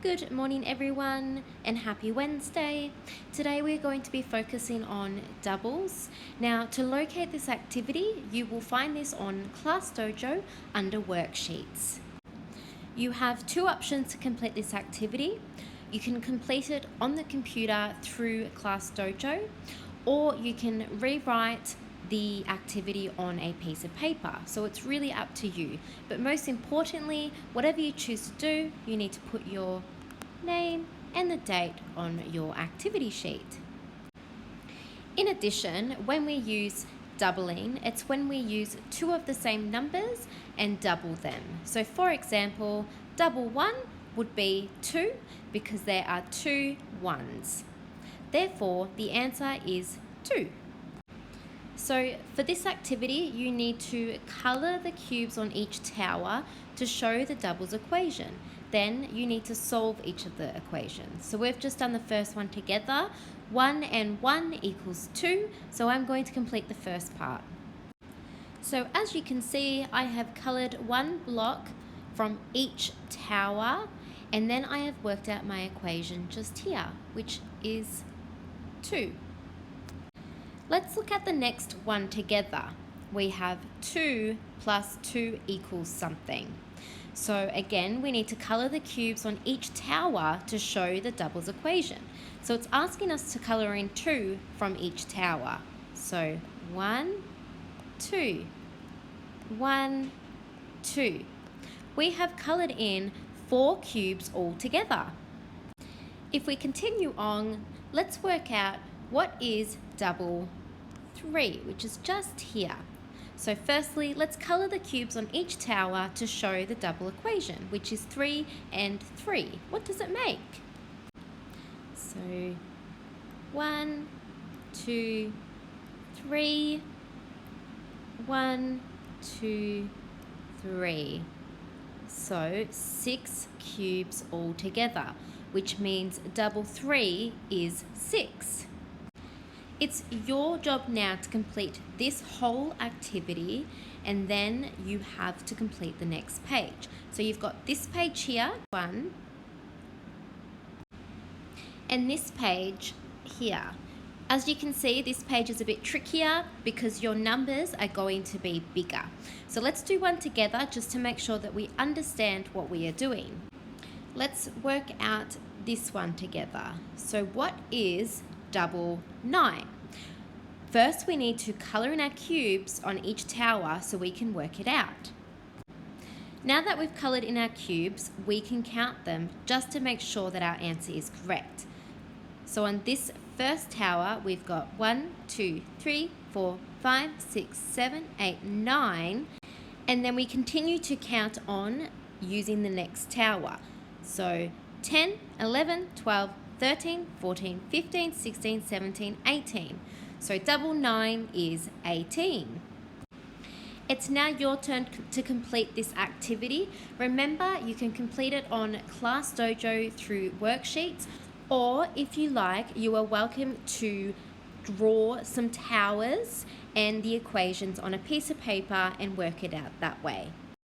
Good morning everyone and happy Wednesday. Today we're going to be focusing on doubles. Now to locate this activity, you will find this on Class Dojo under worksheets. You have two options to complete this activity. You can complete it on the computer through Class Dojo, or you can rewrite the activity on a piece of paper. So it's really up to you. But most importantly, whatever you choose to do, you need to put your name and the date on your activity sheet. In addition, when we use doubling, it's when we use two of the same numbers and double them. So for example, double 1 would be 2 because there are two ones. Therefore, the answer is 2. So for this activity, you need to colour the cubes on each tower to show the doubles equation. Then you need to solve each of the equations. So we've just done the first one together. 1 and 1 equals 2. So I'm going to complete the first part. So as you can see, I have coloured one block from each tower, and then I have worked out my equation just here, which is 2. Let's look at the next one together. We have 2 plus 2 equals something. So again, we need to colour the cubes on each tower to show the doubles equation. So it's asking us to colour in 2 from each tower. So 1, 2, 1, 2. We have coloured in 4 cubes all together. If we continue on, let's work out what is double 3, which is just here. So firstly, let's colour the cubes on each tower to show the double equation, which is 3 and 3. What does it make? So 1, 2, 3, 1, 2, 3. So 6 cubes all together, which means double 3 is 6. It's your job now to complete this whole activity, and then you have to complete the next page. So you've got this page here, 1, and this page here. As you can see, this page is a bit trickier because your numbers are going to be bigger. So let's do one together just to make sure that we understand what we are doing. Let's work out this one together. So what is double 9? First, we need to colour in our cubes on each tower so we can work it out. Now that we've coloured in our cubes, we can count them just to make sure that our answer is correct. So on this first tower, we've got 1, 2, 3, 4, 5, 6, 7, 8, 9, and then we continue to count on using the next tower. So 10, 11, 12, 13, 14, 15, 16, 17, 18. So double 9 is 18. It's now your turn to complete this activity. Remember, you can complete it on Class Dojo through worksheets, or if you like, you are welcome to draw some towers and the equations on a piece of paper and work it out that way.